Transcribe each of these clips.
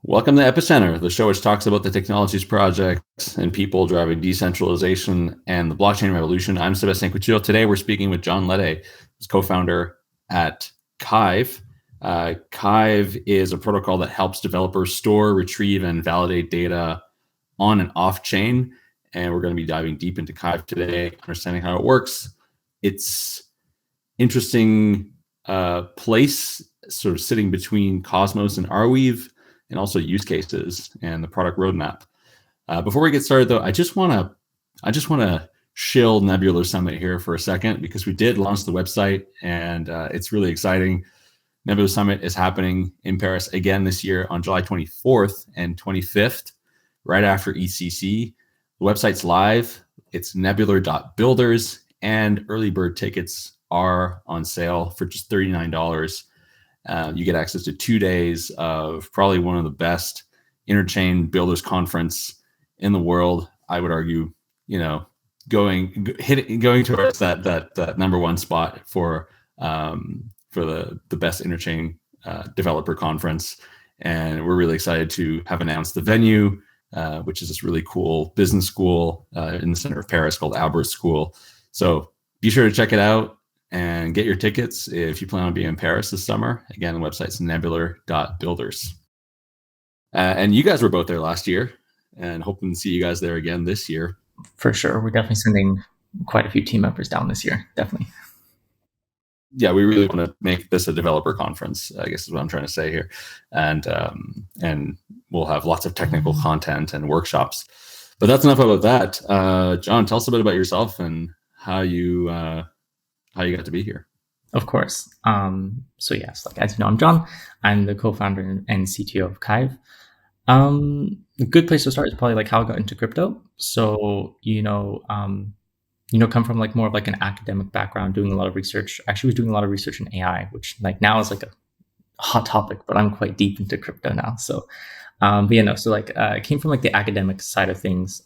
Welcome to Epicenter, the show which talks about the technologies, projects, and people driving decentralization and the blockchain revolution. I'm Sebastian Couture. Today, we're speaking with John Letey, who's co-founder at KYVE. KYVE is a protocol that helps developers store, retrieve, and validate data on and off chain. And we're going to be diving deep into KYVE today, understanding how it works. It's interesting place, sort of sitting between Cosmos and Arweave, and also use cases and the product roadmap. Before we get started, though, I just want to shill Nebular Summit here for a second, because we did launch the website, and it's really exciting. Nebular Summit is happening in Paris again this year on July 24th and 25th, right after ECC. The website's live. It's nebular.builders, and early bird tickets are on sale for just $39. You get access to 2 days of probably one of the best interchain builders conference in the world. I would argue, going towards that number one spot for the best interchain developer conference. And we're really excited to have announced the venue, which is this really cool business school in the center of Paris called Albert School. So be sure to check it out and get your tickets if you plan on being in Paris this summer. Again, the website's nebular.builders. And you guys were both there last year, and hoping to see you guys there again this year. For sure. We're definitely sending quite a few team members down this year. Definitely. Yeah, we really want to make this a developer conference, I guess is what I'm trying to say here. And we'll have lots of technical content and workshops. But that's enough about that. John, tell us a bit about yourself and how you got to be here. Of course. So yes, as you know, I'm John. I'm the co-founder and CTO of KYVE. A good place to start is probably how I got into crypto. So, come from more of an academic background, doing a lot of research. Actually was doing a lot of research in AI, which now is a hot topic, but I'm quite deep into crypto now. So, I came from the academic side of things.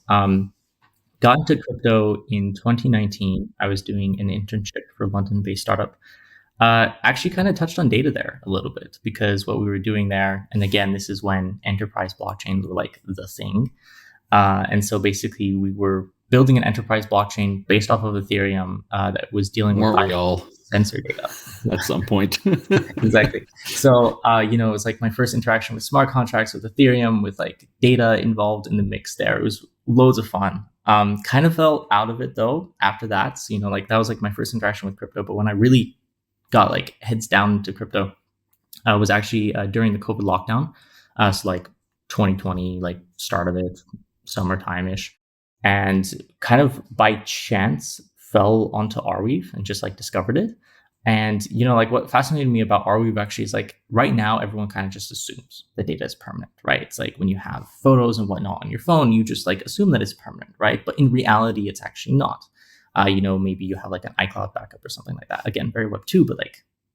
Got into crypto in 2019. I was doing an internship for a London-based startup. Actually kind of touched on data there a little bit, because what we were doing there, and again, this is when enterprise blockchains were the thing. And so basically we were building an enterprise blockchain based off of Ethereum that was dealing with sensor data at some point. Exactly. So, it was my first interaction with smart contracts, with Ethereum, with data involved in the mix there. It was loads of fun. Kind of fell out of it though after that. So, that was my first interaction with crypto. But when I really got heads down into crypto, was actually during the COVID lockdown. So 2020, start of it, summertime-ish. And kind of by chance fell onto Arweave and just discovered it. And, what fascinated me about Arweave actually is right now, everyone kind of just assumes the data is permanent, right? It's when you have photos and whatnot on your phone, you just assume that it's permanent, right? But in reality, it's actually not. Maybe you have an iCloud backup or something like that. Again, very Web 2, but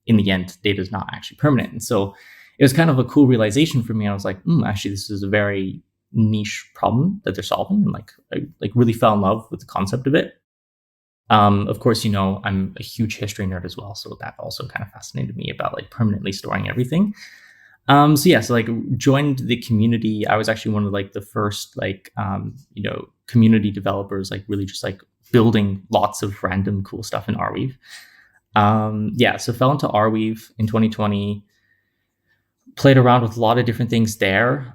in the end, data is not actually permanent. And so it was kind of a cool realization for me. I was actually, this is a very niche problem that they're solving. And I really fell in love with the concept of it. Of course, I'm a huge history nerd as well. So that also kind of fascinated me about permanently storing everything. So joined the community. I was actually one of the first community developers, really just building lots of random cool stuff in Arweave. So fell into Arweave in 2020, played around with a lot of different things there.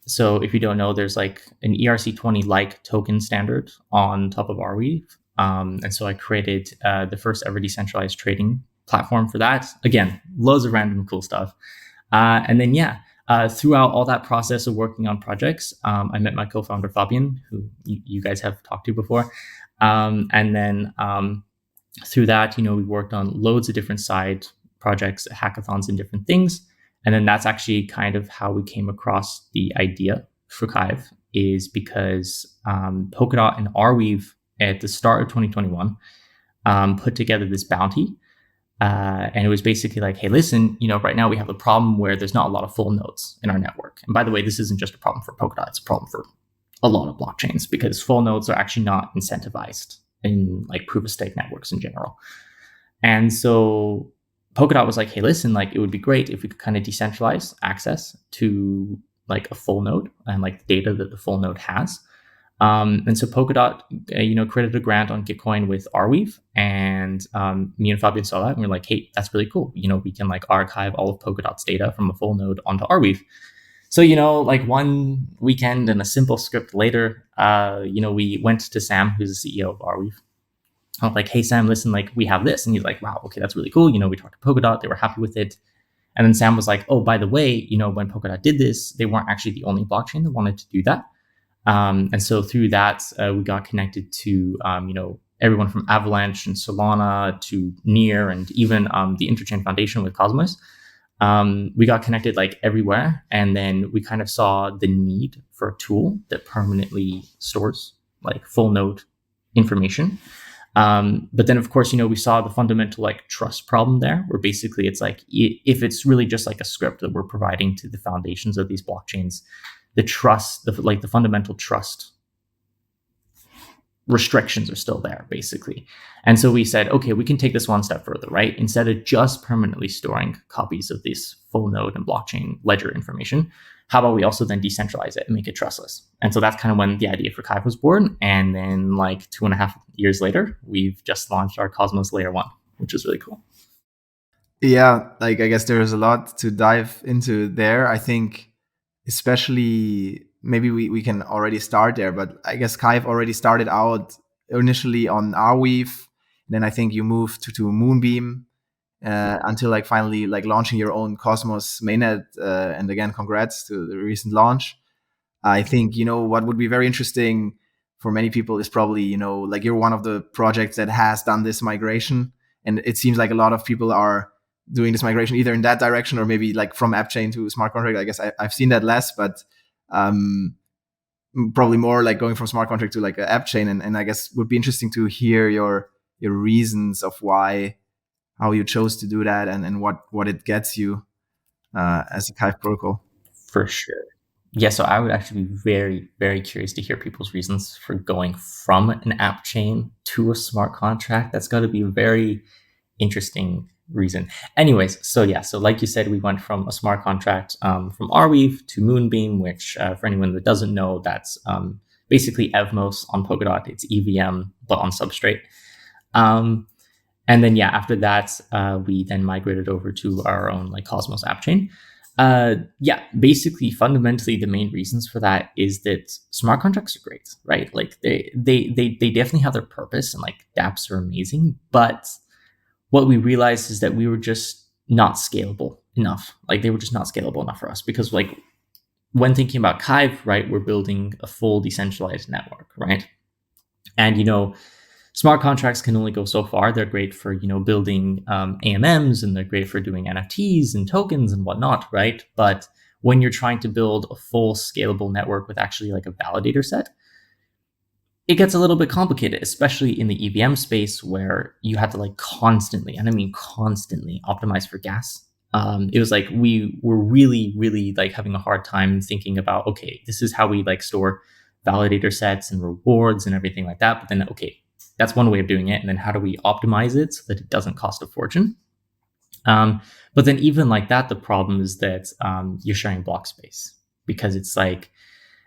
So if you don't know, there's an ERC20 token standard on top of Arweave. And so I created the first ever decentralized trading platform for that. Again, loads of random cool stuff. And then, throughout all that process of working on projects, I met my co-founder, Fabian, who you guys have talked to before. And then through that, we worked on loads of different side projects, hackathons, and different things. And then that's actually kind of how we came across the idea for KYVE, is because Polkadot and Arweave at the start of 2021 put together this bounty. And it was basically hey, listen, right now we have a problem where there's not a lot of full nodes in our network. And by the way, this isn't just a problem for Polkadot, it's a problem for a lot of blockchains, because full nodes are actually not incentivized in proof of stake networks in general. And so Polkadot was hey, listen, it would be great if we could kind of decentralize access to like a full node and like the data that the full node has. And so Polkadot, created a grant on Gitcoin with Arweave, and me and Fabian saw that, and we are like, hey, that's really cool. We can like archive all of Polkadot's data from a full node onto Arweave. So, like one weekend and a simple script later, we went to Sam, who's the CEO of Arweave. I was like, hey, Sam, listen, like we have this. And he's like, wow, okay, that's really cool. We talked to Polkadot, they were happy with it. And then Sam was like, oh, by the way, when Polkadot did this, they weren't actually the only blockchain that wanted to do that. And so through that, we got connected to, everyone from Avalanche and Solana to Near and even the Interchain Foundation with Cosmos. We got connected like everywhere. And then we kind of saw the need for a tool that permanently stores like full node information. But then, of course, we saw the fundamental like trust problem there, where basically it's like, if it's really just like a script that we're providing to the foundations of these blockchains, the trust, the fundamental trust restrictions are still there, basically. And so we said, okay, we can take this one step further, right? Instead of just permanently storing copies of this full node and blockchain ledger information, how about we also then decentralize it and make it trustless? And so that's kind of when the idea for KYVE was born. And then like 2.5 years later, we've just launched our Cosmos Layer 1, which is really cool. Yeah, like I guess there's a lot to dive into there. I think especially maybe we can already start there, but I guess KYVE already started out initially on Arweave. Then I think you moved to Moonbeam until like finally like launching your own Cosmos mainnet. And again, congrats to the recent launch. I think, what would be very interesting for many people is probably, like you're one of the projects that has done this migration. And it seems like a lot of people are doing this migration either in that direction or maybe like from app chain to smart contract. I guess I've seen that less, but probably more like going from smart contract to like an app chain. And I guess would be interesting to hear your reasons of how you chose to do that and what it gets you as a KYVE protocol. For sure. Yeah, so I would actually be very, very curious to hear people's reasons for going from an app chain to a smart contract. That's got to be a very interesting reason. Anyways, so like you said, we went from a smart contract from Arweave to Moonbeam, which for anyone that doesn't know, that's basically Evmos on Polkadot. It's EVM, but on Substrate. And then, after that, we then migrated over to our own like Cosmos app chain. Basically, fundamentally, the main reasons for that is that smart contracts are great, right? Like they definitely have their purpose, and like dApps are amazing. But what we realized is that we were just not scalable enough. Like they were just not scalable enough for us, because like when thinking about KYVE, right, we're building a full decentralized network, right? And smart contracts can only go so far. They're great for, building AMMs, and they're great for doing NFTs and tokens and whatnot, right? But when you're trying to build a full scalable network with actually like a validator set, it gets a little bit complicated, especially in the EVM space, where you have to like constantly, and I mean constantly, optimize for gas. It was like we were really, really like having a hard time thinking about, okay, this is how we like store validator sets and rewards and everything like that. But then, okay, that's one way of doing it. And then how do we optimize it so that it doesn't cost a fortune? But then even like that, the problem is that you're sharing block space, because it's like,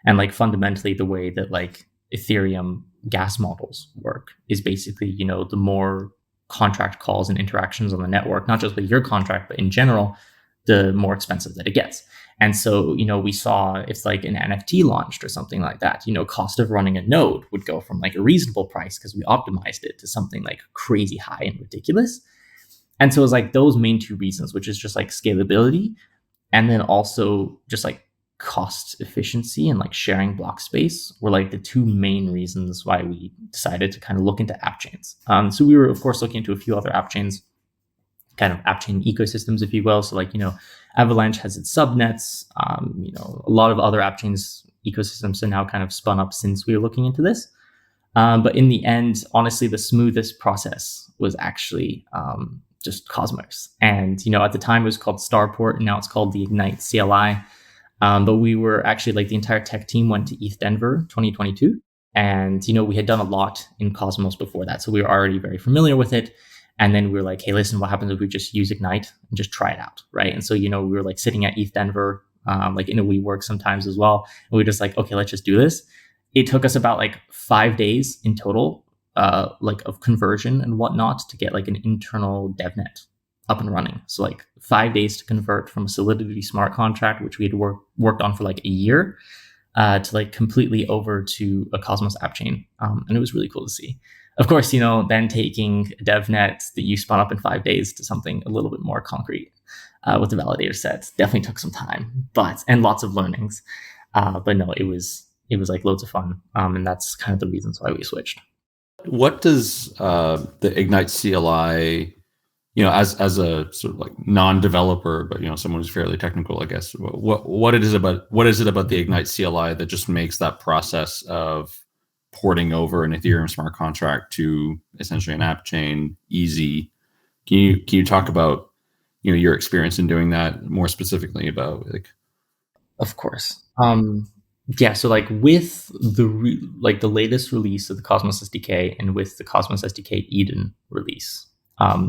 and like fundamentally the way that like Ethereum gas models work is basically, the more contract calls and interactions on the network, not just with your contract, but in general, the more expensive that it gets. And so, we saw if like an NFT launched or something like that, cost of running a node would go from like a reasonable price because we optimized it to something like crazy high and ridiculous. And so it was like those main two reasons, which is just like scalability, and then also just like cost efficiency and like sharing block space, were like the two main reasons why we decided to kind of look into app chains. So we were, of course, looking into a few other app chains, kind of app chain ecosystems, if you will. So like, Avalanche has its subnets, a lot of other app chains ecosystems are now kind of spun up since we were looking into this. But in the end, honestly, the smoothest process was actually just Cosmos. And, at the time it was called Starport, and now it's called the Ignite CLI. But we were actually like the entire tech team went to ETH Denver 2022. And, we had done a lot in Cosmos before that. So we were already very familiar with it. And then we were like, hey, listen, what happens if we just use Ignite and just try it out, right? And so, we were like sitting at ETH Denver like in a WeWork sometimes as well. And we were just like, okay, let's just do this. It took us about like 5 days in total, like of conversion and whatnot to get like an internal DevNet up and running. So like 5 days to convert from a Solidity smart contract, which we had worked on for like a year, to like completely over to a Cosmos app chain. And it was really cool to see. Of course, then taking a DevNet that you spun up in 5 days to something a little bit more concrete with the validator sets definitely took some time, and lots of learnings. But no, it was like loads of fun. And that's kind of the reasons why we switched. What does the Ignite CLI, as a sort of like non-developer, but someone who's fairly technical, I guess, what is it about the Ignite CLI that just makes that process of porting over an Ethereum smart contract to essentially an app chain easy? Can you talk about your experience in doing that, more specifically about like? Of course. Yeah, so like with the latest release of the Cosmos SDK and with the Cosmos SDK Eden release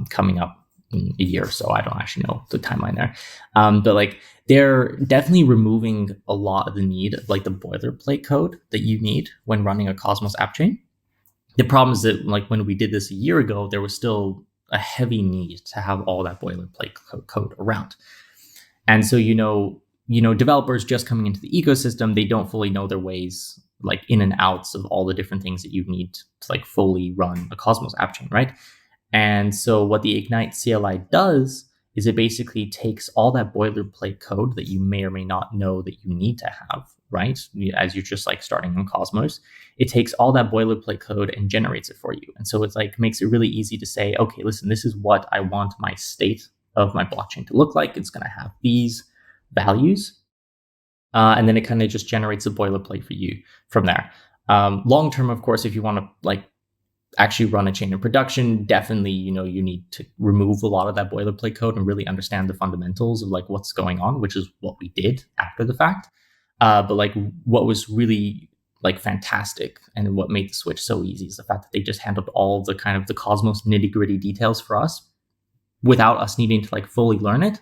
coming up in a year or so, I don't actually know the timeline there, but like they're definitely removing a lot of the need of like the boilerplate code that you need when running a Cosmos app chain. The problem is that like when we did this a year ago, there was still a heavy need to have all that boilerplate code around, and so developers just coming into the ecosystem, they don't fully know their ways like in and outs of all the different things that you need to like fully run a Cosmos app chain, right? And so what the Ignite CLI does is it basically takes all that boilerplate code that you may or may not know that you need to have, right? As you're just like starting on Cosmos, it takes all that boilerplate code and generates it for you. And so it's like makes it really easy to say, okay, listen, this is what I want my state of my blockchain to look like. It's going to have these values. And then it kind of just generates a boilerplate for you from there. Long term, of course, if you want to like actually run a chain in production, definitely, you need to remove a lot of that boilerplate code and really understand the fundamentals of like what's going on, which is what we did after the fact. But like what was really like fantastic and what made the switch so easy is the fact that they just handled all the kind of the Cosmos nitty gritty details for us without us needing to like fully learn it.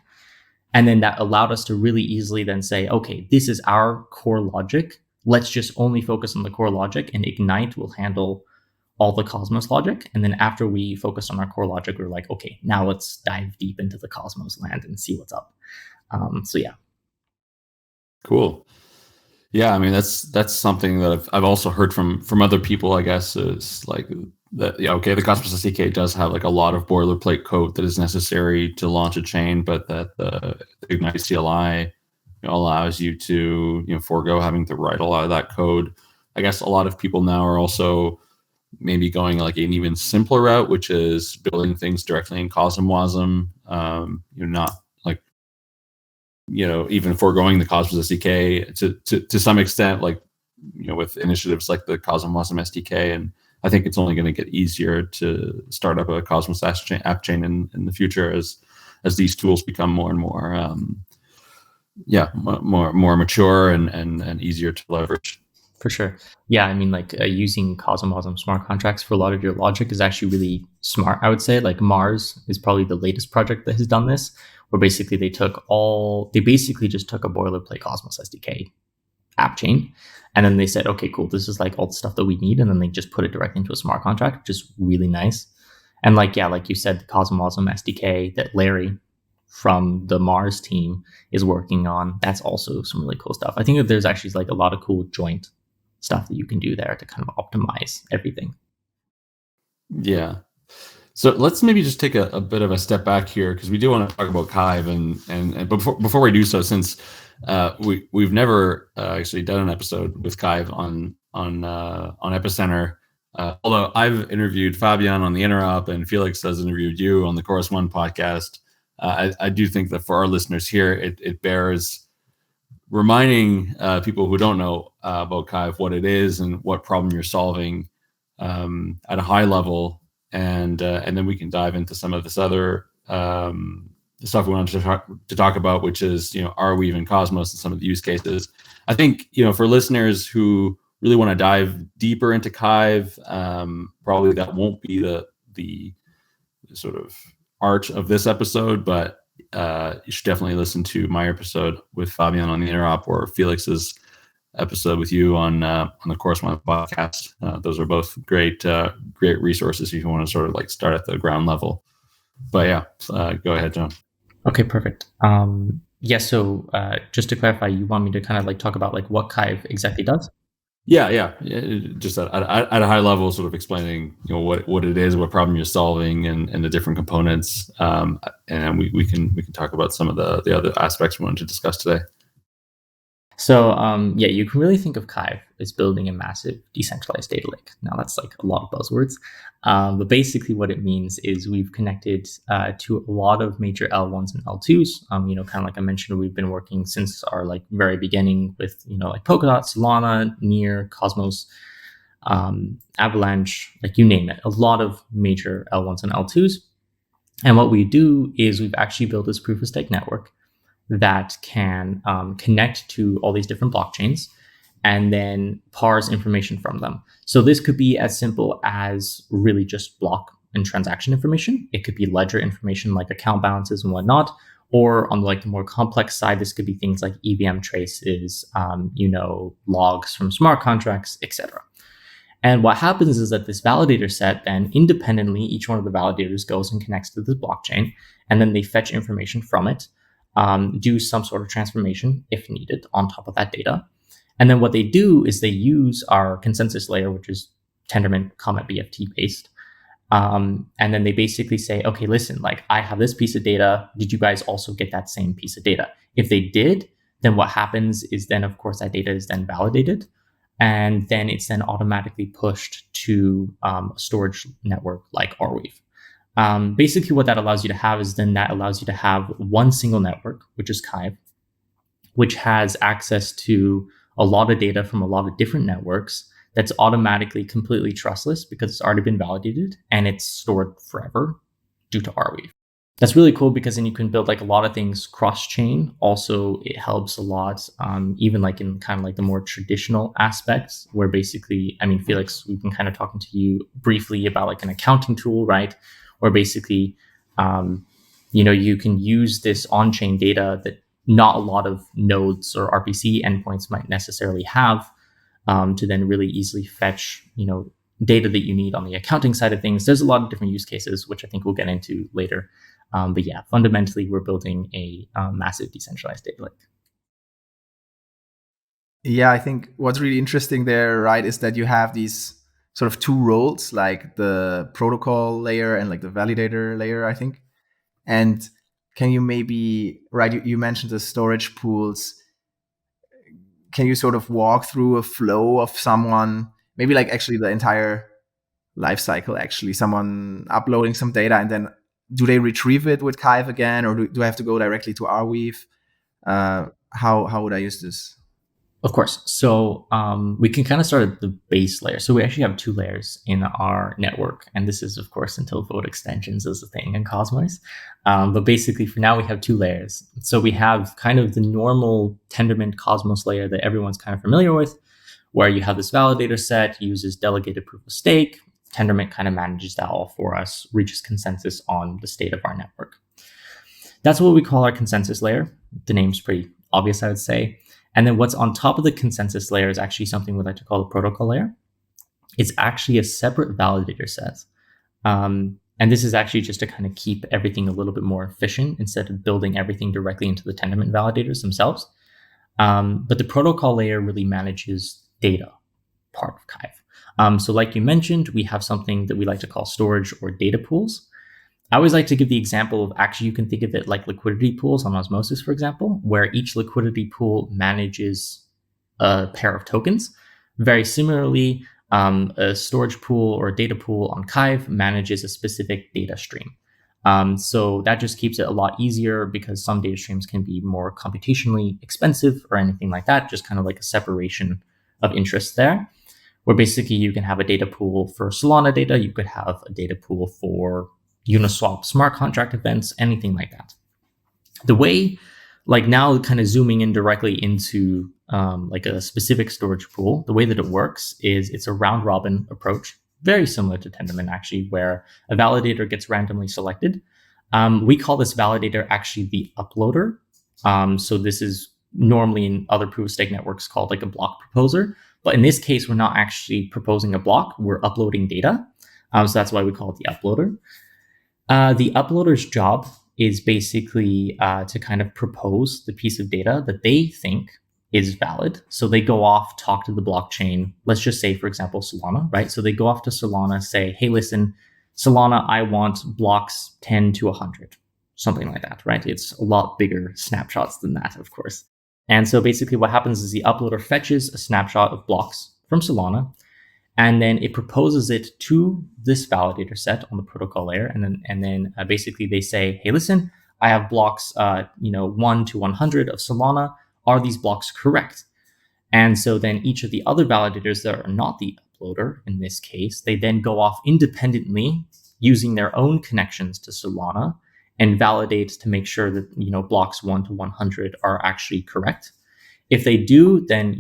And then that allowed us to really easily then say, okay, this is our core logic. Let's just only focus on the core logic, and Ignite will handle all the Cosmos logic. And then after we focused on our core logic, we were like, okay, now let's dive deep into the Cosmos land and see what's up. So yeah. Cool. Yeah, I mean that's something that I've also heard from other people, I guess, is like that. Yeah, okay, the Cosmos SDK does have like a lot of boilerplate code that is necessary to launch a chain, but that the Ignite CLI allows you to forego having to write a lot of that code. I guess a lot of people now are also maybe going like an even simpler route, which is building things directly in CosmWasm. You're not like even foregoing the Cosmos SDK to some extent, like with initiatives like the CosmWasm SDK. And I think it's only going to get easier to start up a Cosmos app chain in the future as these tools become more and more more mature and easier to leverage. For sure. Yeah, I mean, like using CosmWasm smart contracts for a lot of your logic is actually really smart, I would say. Like Mars is probably the latest project that has done this, where basically they basically just took a boilerplate Cosmos SDK app chain, and then they said, okay, cool, this is like all the stuff that we need, and then they just put it directly into a smart contract, which is really nice. And like you said, the CosmWasm SDK that Larry from the Mars team is working on, that's also some really cool stuff. I think that there's actually like a lot of cool joint stuff that you can do there to kind of optimize everything. Yeah. So let's maybe just take a bit of a step back here, because we do want to talk about KYVE, and before we do so, since we've never actually done an episode with KYVE on Epicenter, although I've interviewed Fabian on the Interop and Felix has interviewed you on the Chorus One podcast. I do think that for our listeners here, it bears reminding people who don't know about KYVE what it is and what problem you're solving at a high level, and then we can dive into some of this other the stuff we wanted to talk about, which is Arweave and Cosmos and some of the use cases. I think for listeners who really want to dive deeper into KYVE, probably that won't be the sort of arch of this episode, but you should definitely listen to my episode with Fabian on the interop, or Felix's episode with you on the Correspondent podcast. Those are both great resources if you want to sort of like start at the ground level. But yeah, go ahead, John. Okay, perfect. So just to clarify, you want me to kind of like talk about like what KYVE exactly does? Yeah. Just at a high level, sort of explaining, what it is, what problem you're solving, and the different components. And we can talk about some of the other aspects we wanted to discuss today. So you can really think of KYVE as building a massive decentralized data lake. Now that's like a lot of buzzwords, but basically what it means is we've connected to a lot of major L1s and L2s. Kind of like I mentioned, we've been working since our like very beginning with like Polkadot, Solana, Near, Cosmos, Avalanche, like you name it, a lot of major L1s and L2s. And what we do is we've actually built this proof of stake network that can connect to all these different blockchains and then parse information from them. So this could be as simple as really just block and transaction information. It could be ledger information like account balances and whatnot. Or on like the more complex side, this could be things like EVM traces, logs from smart contracts, etc. And what happens is that this validator set then independently, each one of the validators goes and connects to this blockchain, and then they fetch information from it, do some sort of transformation if needed on top of that data. And then what they do is they use our consensus layer, which is Tendermint, Comet, BFT based. And then they basically say, okay, listen, like I have this piece of data. Did you guys also get that same piece of data? If they did, then what happens is then, of course, that data is then validated. And then it's then automatically pushed to a storage network like Arweave. Basically, what that allows you to have is then that allows you to have one single network, which is KYVE, which has access to a lot of data from a lot of different networks that's automatically completely trustless because it's already been validated and it's stored forever due to Arweave. That's really cool because then you can build like a lot of things cross-chain. Also, it helps a lot, even like in kind of like the more traditional aspects where basically, Felix, we've been kind of talking to you briefly about like an accounting tool, right? Or basically, you can use this on-chain data that not a lot of nodes or RPC endpoints might necessarily have to then really easily fetch, data that you need on the accounting side of things. There's a lot of different use cases, which I think we'll get into later. But yeah, fundamentally, we're building a massive decentralized data lake. Yeah, I think what's really interesting there, right, is that you have these sort of two roles, like the protocol layer and like the validator layer, I think. And can you maybe, right, you mentioned the storage pools. Can you sort of walk through a flow of someone, maybe like actually the entire life cycle, actually, someone uploading some data and then do they retrieve it with KYVE again, or do I have to go directly to Arweave? How would I use this? Of course. So we can kind of start at the base layer. So we actually have two layers in our network. And this is, of course, until vote extensions is a thing in Cosmos. But basically, for now, we have two layers. So we have kind of the normal Tendermint Cosmos layer that everyone's kind of familiar with, where you have this validator set, uses delegated proof of stake. Tendermint kind of manages that all for us, reaches consensus on the state of our network. That's what we call our consensus layer. The name's pretty obvious, I would say. And then what's on top of the consensus layer is actually something we like to call the protocol layer. It's actually a separate validator set. And this is actually just to kind of keep everything a little bit more efficient instead of building everything directly into the Tendermint validators themselves. But the protocol layer really manages data part of KYVE. So like you mentioned, we have something that we like to call storage or data pools. I always like to give the example of actually you can think of it like liquidity pools on Osmosis, for example, where each liquidity pool manages a pair of tokens. Very similarly, a storage pool or a data pool on KYVE manages a specific data stream. So that just keeps it a lot easier because some data streams can be more computationally expensive or anything like that, just kind of like a separation of interest there, where basically you can have a data pool for Solana data, you could have a data pool for Uniswap smart contract events, anything like that. The way, like now kind of zooming in directly into like a specific storage pool, the way that it works is it's a round robin approach, very similar to Tendermint actually, where a validator gets randomly selected. We call this validator actually the uploader. So this is normally in other proof of stake networks called like a block proposer. But in this case, we're not actually proposing a block, we're uploading data. So that's why we call it the uploader. The uploader's job is basically to kind of propose the piece of data that they think is valid. So they go off, talk to the blockchain. Let's just say, for example, Solana, right? So they go off to Solana, say, hey, listen, Solana, I want blocks 10 to 100, something like that, right? It's a lot bigger snapshots than that, of course. And so basically what happens is the uploader fetches a snapshot of blocks from Solana, and then it proposes it to this validator set on the protocol layer. And then basically they say, hey, listen, I have blocks 1 to 100 of Solana. Are these blocks correct? And so then each of the other validators that are not the uploader, in this case, they then go off independently using their own connections to Solana and validate to make sure that blocks 1 to 100 are actually correct. If they do, then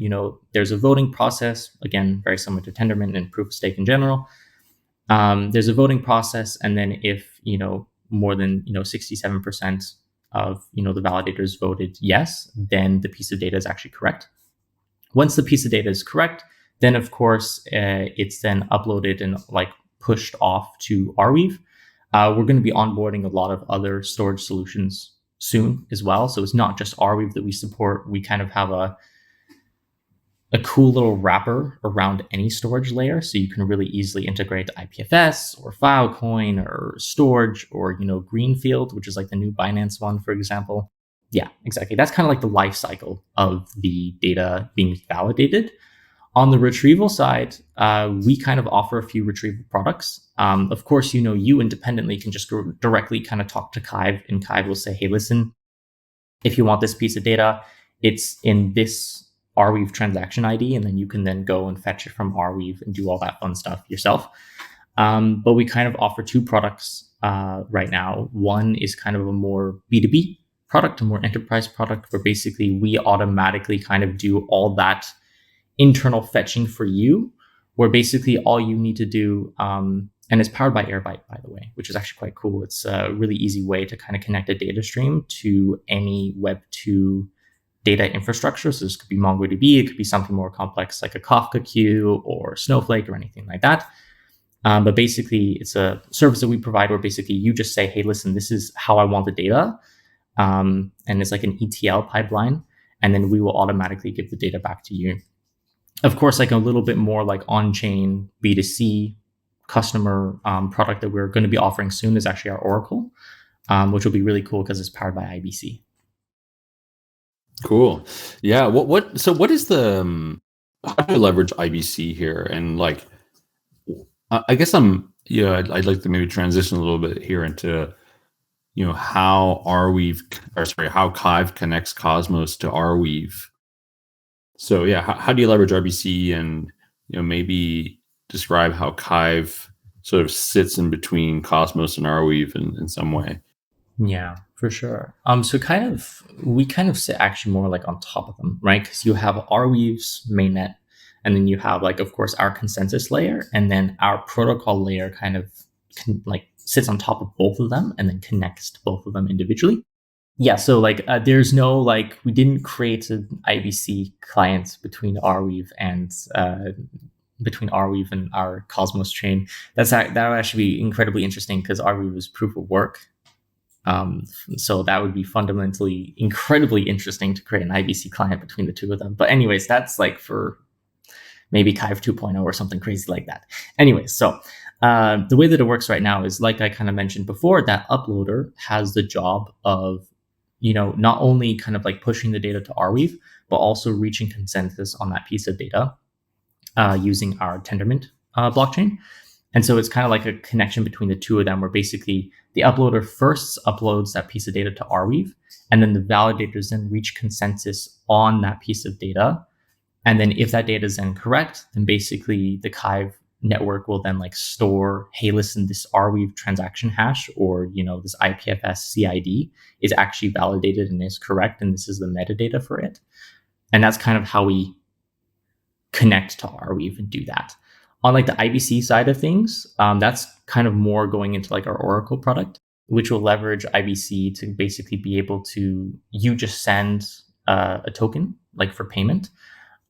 there's a voting process. Again, very similar to Tendermint and proof of stake in general. There's a voting process, and then if more than 67% of the validators voted yes, then the piece of data is actually correct. Once the piece of data is correct, then of course it's then uploaded and pushed off to Arweave. We're going to be onboarding a lot of other storage solutions soon as well. So it's not just Arweave that we support. We kind of have a cool little wrapper around any storage layer. So you can really easily integrate IPFS or Filecoin or storage or, Greenfield, which is like the new Binance one, for example. Yeah, exactly. That's kind of like the life cycle of the data being validated. On the retrieval side, we kind of offer a few retrieval products. Of course, you independently can just go directly kind of talk to KYVE, and KYVE will say, hey, listen, if you want this piece of data, it's in this Arweave transaction ID, and then you can then go and fetch it from Arweave and do all that fun stuff yourself. But we kind of offer two products right now. One is kind of a more B2B product, a more enterprise product, where basically we automatically kind of do all that internal fetching for you, where basically all you need to do, and it's powered by Airbyte, by the way, which is actually quite cool. It's a really easy way to kind of connect a data stream to any Web2 data infrastructure. So this could be MongoDB, it could be something more complex like a Kafka queue or Snowflake or anything like that. But basically, it's a service that we provide where basically you just say, hey, listen, this is how I want the data. And it's like an ETL pipeline, and then we will automatically give the data back to you. Of course, like a little bit more like on-chain B2C customer product that we're going to be offering soon is actually our Oracle, which will be really cool because it's powered by IBC. Cool. Yeah. So what is the, how do you leverage IBC here? And I guess I'd like to maybe transition a little bit here into, how how KYVE connects Cosmos to Arweave. So yeah, how do you leverage RBC, and maybe describe how KYVE sort of sits in between Cosmos and Arweave in some way? Yeah, for sure. So we kind of sit actually more like on top of them, right? Because you have Arweave's mainnet, and then you have of course our consensus layer, and then our protocol layer kind of sits on top of both of them and then connects to both of them individually. Yeah, so there's no we didn't create an IBC client between Arweave and our Cosmos chain. That would actually be incredibly interesting because Arweave is proof of work. So that would be fundamentally incredibly interesting to create an IBC client between the two of them. But anyways, that's for maybe KYVE 2.0 or something crazy like that. Anyways, so the way that it works right now is, like I kind of mentioned before, that uploader has the job of not only kind of pushing the data to Arweave, but also reaching consensus on that piece of data using our Tendermint blockchain. And so it's kind of like a connection between the two of them, where basically the uploader first uploads that piece of data to Arweave, and then the validators then reach consensus on that piece of data. And then if that data is then correct, then basically the KYVE network will then store, hey, listen, this Arweave transaction hash or this IPFS CID is actually validated and is correct, and this is the metadata for it. And that's kind of how we connect to Arweave and do that. On the IBC side of things, that's kind of more going into our Oracle product. which will leverage IBC to basically be able to, you just send a token like for payment.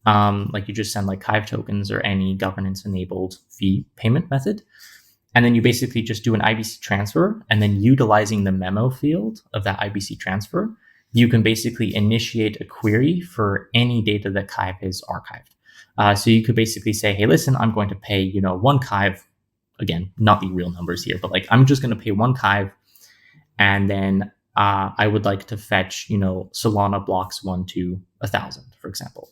Like you just send like KYVE tokens or any governance enabled fee payment method. And then you basically just do an IBC transfer, and then utilizing the memo field of that IBC transfer, you can basically initiate a query for any data that KYVE has archived. So you could basically say, hey, listen, I'm going to pay, one KYVE, again, not the real numbers here, but like I'm just going to pay one KYVE, and then I would like to fetch, Solana blocks 1 to 1,000, for example.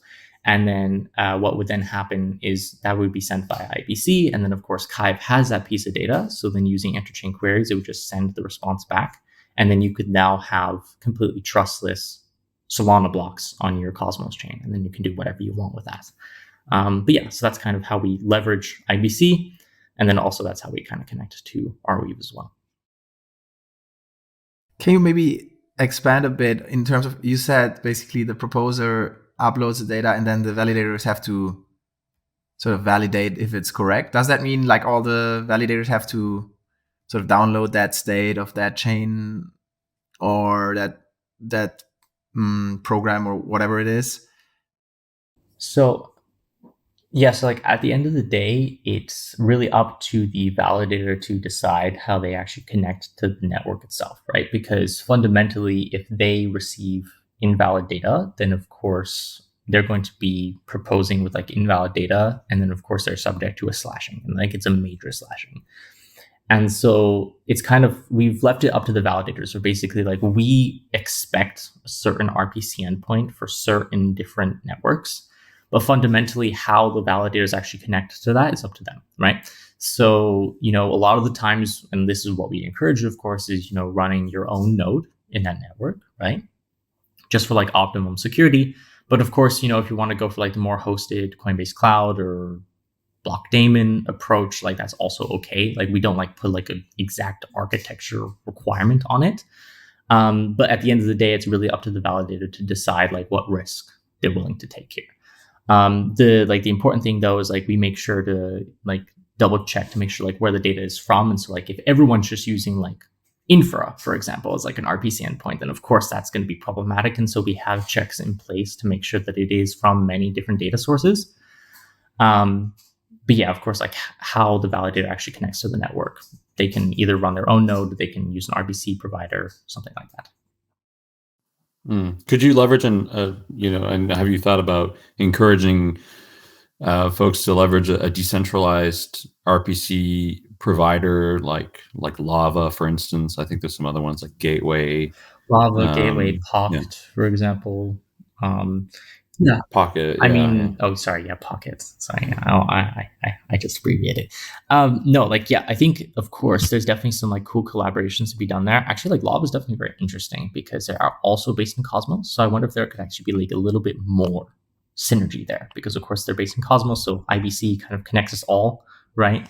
And then what would then happen is that would be sent by IBC. And then, of course, KYVE has that piece of data. So then using interchain queries, it would just send the response back. And then you could now have completely trustless Solana blocks on your Cosmos chain. And then you can do whatever you want with that. But yeah, so that's kind of how we leverage IBC. And then also that's how we kind of connect to Arweave as well. Can you maybe expand a bit in terms of, you said basically the proposer uploads the data and then the validators have to sort of validate if it's correct. Does that mean like all the validators have to sort of download that state of that chain or that program or whatever it is? So like at the end of the day, it's really up to the validator to decide how they actually connect to the network itself, right? Because fundamentally, if they receive invalid data, then of course they're going to be proposing with like invalid data, and then of course they're subject to a slashing, and like it's a major slashing. And so it's kind of, we've left it up to the validators. So basically like we expect a certain RPC endpoint for certain different networks, but fundamentally how the validators actually connect to that is up to them, right? So, a lot of the times, and this is what we encourage, of course, is, running your own node in that network, right? Just for like optimum security. But of course, if you want to go for like the more hosted Coinbase Cloud or Blockdaemon approach, like that's also okay. Like we don't like put like an exact architecture requirement on it. But at the end of the day, it's really up to the validator to decide like what risk they're willing to take here. The important thing though is like we make sure to like double check to make sure like where the data is from. And so like if everyone's just using like infra, for example, as like an RPC endpoint, then of course that's going to be problematic. And so we have checks in place to make sure that it is from many different data sources. But yeah, of course, like how the validator actually connects to the network. They can either run their own node, they can use an RPC provider, something like that. Could you leverage and have you thought about encouraging folks to leverage a decentralized RPC provider like Lava, for instance? I think there's some other ones like Gateway. Gateway, Pocket, for example. Yeah, Pocket. I mean, Pocket. Sorry, I just abbreviated. I think of course there's definitely some like cool collaborations to be done there. Actually, like Lava is definitely very interesting because they are also based in Cosmos. So I wonder if there could actually be like a little bit more synergy there because of course they're based in Cosmos. So IBC kind of connects us all, right?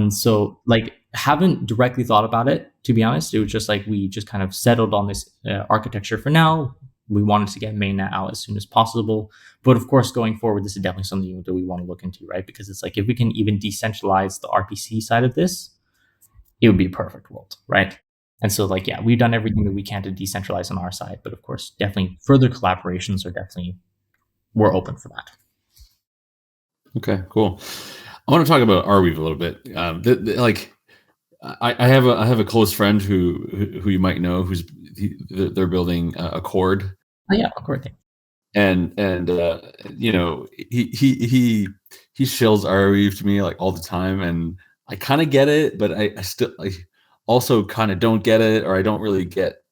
So like haven't directly thought about it, to be honest. It was just like we just kind of settled on this architecture for now. We wanted to get mainnet out as soon as possible. But of course, going forward, this is definitely something that we want to look into, right? Because it's like, if we can even decentralize the RPC side of this, it would be a perfect world, right? And so like, yeah, we've done everything that we can to decentralize on our side. But of course, definitely further collaborations we're open for that. Okay, cool. I want to talk about Arweave a little bit. I have a close friend who you might know they're building Accord. Oh yeah, Accord. And he shills Arweave to me like all the time, and I kind of get it, but I still also kind of don't get it, or I don't really get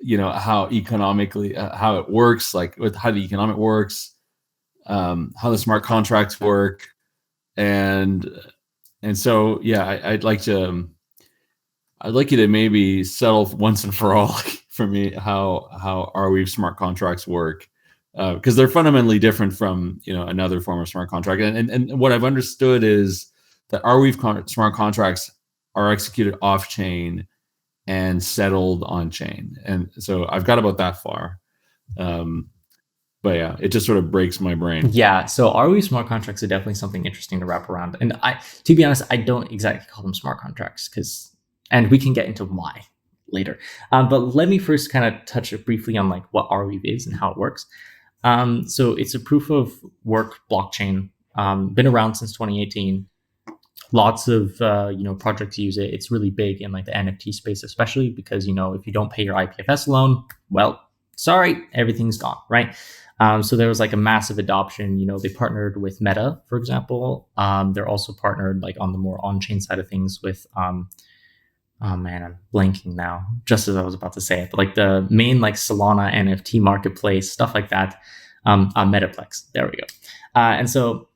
how economically how it works, like with how the economic works, how the smart contracts work, and so yeah, I'd like you to maybe settle once and for all for me how Arweave smart contracts work, because they're fundamentally different from another form of smart contract. And what I've understood is that Arweave smart contracts are executed off chain and settled on chain, and so I've got about that far. But yeah, it just sort of breaks my brain. Yeah, so Arweave smart contracts are definitely something interesting to wrap around. And to be honest, I don't exactly call them smart contracts and we can get into why. later. But let me first kind of touch briefly on like what Arweave is and how it works. So it's a proof of work blockchain, been around since 2018. Lots of projects use it. It's really big in like the NFT space, especially because if you don't pay your IPFS loan, well, sorry, everything's gone, right? So there was like a massive adoption. They partnered with Meta, for example. They're also partnered like on the more on-chain side of things with oh man, I'm blanking now, just as I was about to say it, but like the main like Solana NFT marketplace, stuff like that. Metaplex, there we go. And so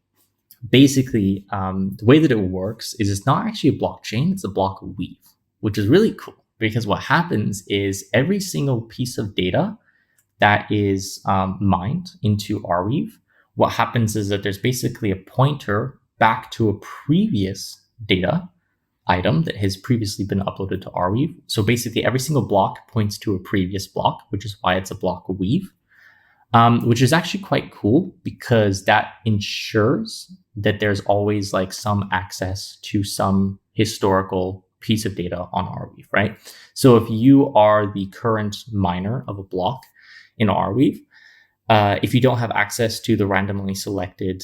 basically, the way that it works is it's not actually a blockchain, it's a block weave, which is really cool because what happens is every single piece of data that is mined into Arweave, what happens is that there's basically a pointer back to a previous data item that has previously been uploaded to Arweave. So basically every single block points to a previous block, which is why it's a block weave, which is actually quite cool because that ensures that there's always like some access to some historical piece of data on Arweave, right? So if you are the current miner of a block in Arweave, if you don't have access to the randomly selected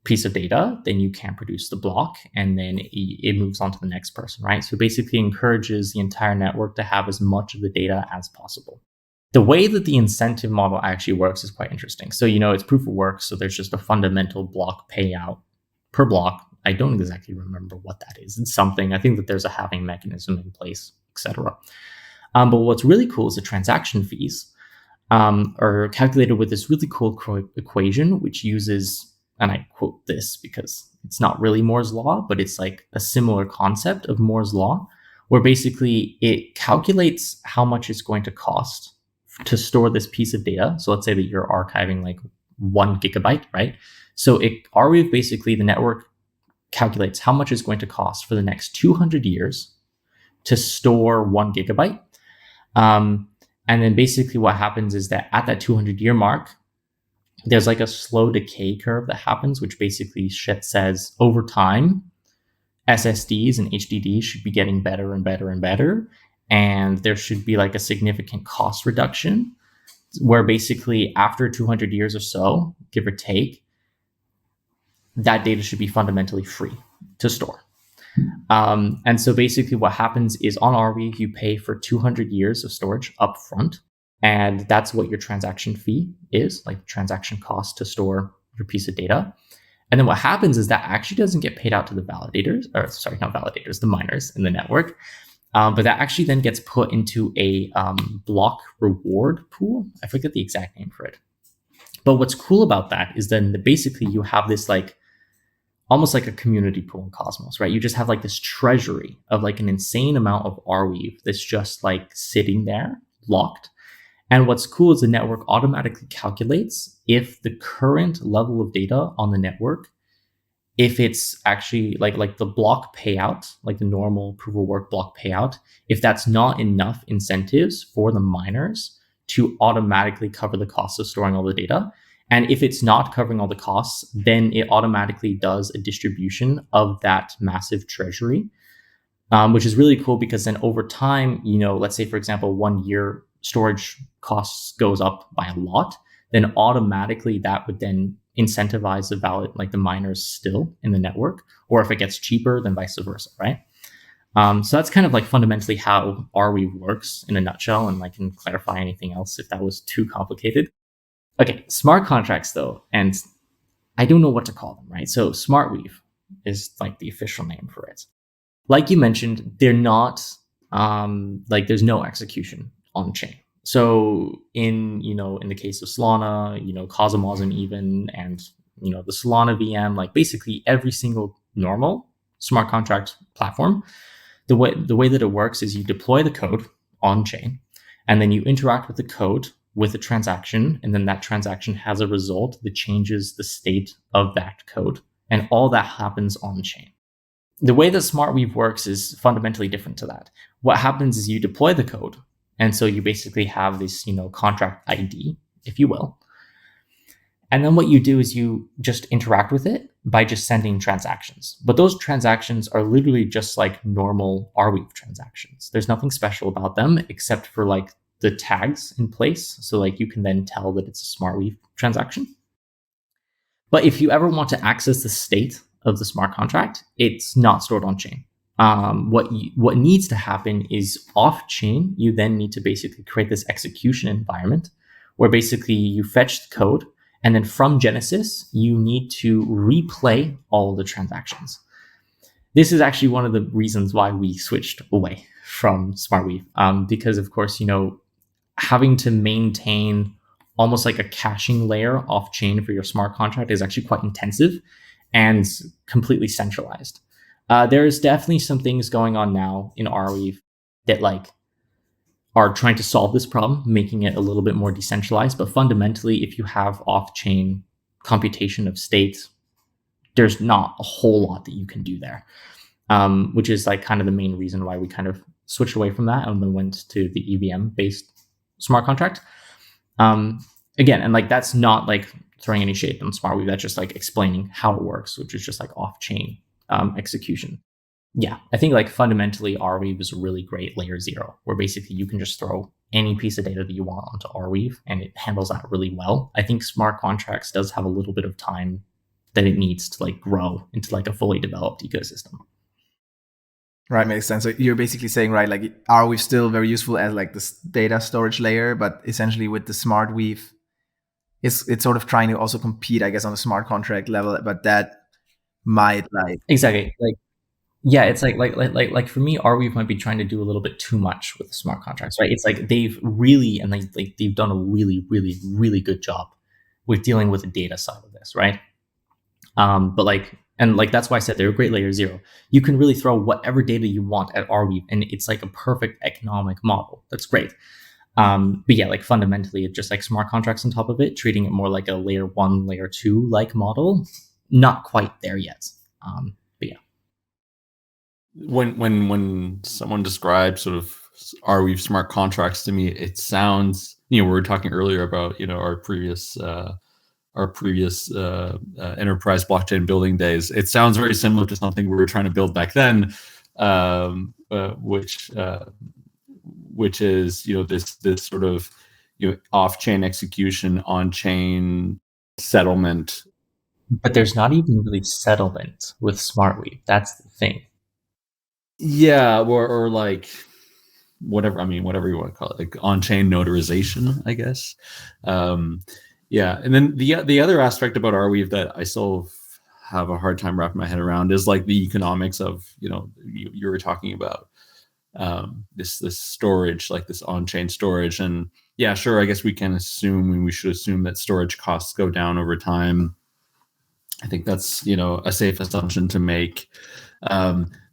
piece of data, then you can't produce the block, and then it moves on to the next person, right? So basically encourages the entire network to have as much of the data as possible. The way that the incentive model actually works is quite interesting. So, it's proof of work. So there's just a fundamental block payout per block. I don't exactly remember what that is. It's something, I think that there's a halving mechanism in place, etc. But what's really cool is the transaction fees are calculated with this really cool equation, which uses, and I quote this because it's not really Moore's law, but it's like a similar concept of Moore's law, where basically it calculates how much it's going to cost to store this piece of data. So let's say that you're archiving like 1 gigabyte, right? So Arweave, basically the network calculates how much it's going to cost for the next 200 years to store 1 gigabyte. And then basically what happens is that at that 200-year mark, there's like a slow decay curve that happens, which basically says over time, SSDs and HDDs should be getting better and better and better. And there should be like a significant cost reduction where basically after 200 years or so, give or take, that data should be fundamentally free to store. And so basically what happens is on Arweave, you pay for 200 years of storage upfront. And that's what your transaction fee is, like transaction cost to store your piece of data. And then what happens is that actually doesn't get paid out to the validators, or sorry, not validators, the miners in the network. But that actually then gets put into a block reward pool. I forget the exact name for it. But what's cool about that is then basically you have this like almost like a community pool in Cosmos, right? You just have like this treasury of like an insane amount of Arweave that's just like sitting there locked. And what's cool is the network automatically calculates if the current level of data on the network, if it's actually like the block payout, like the normal proof of work block payout, if that's not enough incentives for the miners to automatically cover the cost of storing all the data. And if it's not covering all the costs, then it automatically does a distribution of that massive treasury, which is really cool because then over time, let's say, for example, 1 year storage costs goes up by a lot, then automatically that would then incentivize the miners still in the network, or if it gets cheaper, then vice versa, right? So that's kind of like fundamentally how Arweave works in a nutshell, and I can clarify anything else if that was too complicated. Okay, smart contracts though, and I don't know what to call them, right? So SmartWeave is like the official name for it. Like you mentioned, they're not there's no execution on chain. So in the case of Solana, Cosmosm even, and the Solana VM, like basically every single normal smart contract platform, the way that it works is you deploy the code on chain, and then you interact with the code with a transaction, and then that transaction has a result that changes the state of that code, and all that happens on chain. The way that SmartWeave works is fundamentally different to that. What happens is you deploy the code, and so you basically have this, contract ID, if you will. And then what you do is you just interact with it by just sending transactions. But those transactions are literally just like normal Arweave transactions. There's nothing special about them except for like the tags in place. So like you can then tell that it's a SmartWeave transaction. But if you ever want to access the state of the smart contract, it's not stored on chain. What needs to happen is off chain. You then need to basically create this execution environment where basically you fetch the code, and then from Genesis, you need to replay all of the transactions. This is actually one of the reasons why we switched away from SmartWeave, because of course, having to maintain almost like a caching layer off chain for your smart contract is actually quite intensive and completely centralized. There's definitely some things going on now in Arweave that like are trying to solve this problem, making it a little bit more decentralized. But fundamentally, if you have off-chain computation of state, there's not a whole lot that you can do there, which is like kind of the main reason why we kind of switched away from that and then went to the EVM-based smart contract. Again, and like that's not like throwing any shade on SmartWeave. That's just like explaining how it works, which is just like off-chain execution. Yeah, I think like fundamentally Arweave is a really great layer 0, where basically you can just throw any piece of data that you want onto Arweave and it handles that really well. I think smart contracts does have a little bit of time that it needs to like grow into like a fully developed ecosystem. Right, makes sense. So you're basically saying, right, like Arweave still very useful as like this data storage layer, but essentially with the SmartWeave, it's sort of trying to also compete, I guess, on the smart contract level, but that might like exactly like. Yeah, it's like for me, Arweave might be trying to do a little bit too much with the smart contracts, right? It's like they've really and they've done a really, really, really good job with dealing with the data side of this, right? But like that's why I said they're a great layer 0. You can really throw whatever data you want at Arweave, and it's like a perfect economic model. That's great. But yeah, like fundamentally, it's just like smart contracts on top of it, treating it more like a layer 1, layer 2 like model. Not quite there yet. But yeah. When someone describes sort of Arweave smart contracts to me, it sounds, we were talking earlier about our previous enterprise blockchain building days. It sounds very similar to something we were trying to build back then, which is this sort of off-chain execution, on-chain settlement. But there's not even really settlement with SmartWeave. That's the thing. Yeah, or like whatever you want to call it, like on-chain notarization, I guess. Yeah, and then the other aspect about Arweave that I still have a hard time wrapping my head around is like the economics of you were talking about this storage, like this on-chain storage, and yeah, sure, I guess we should assume that storage costs go down over time. I think that's a safe assumption to make.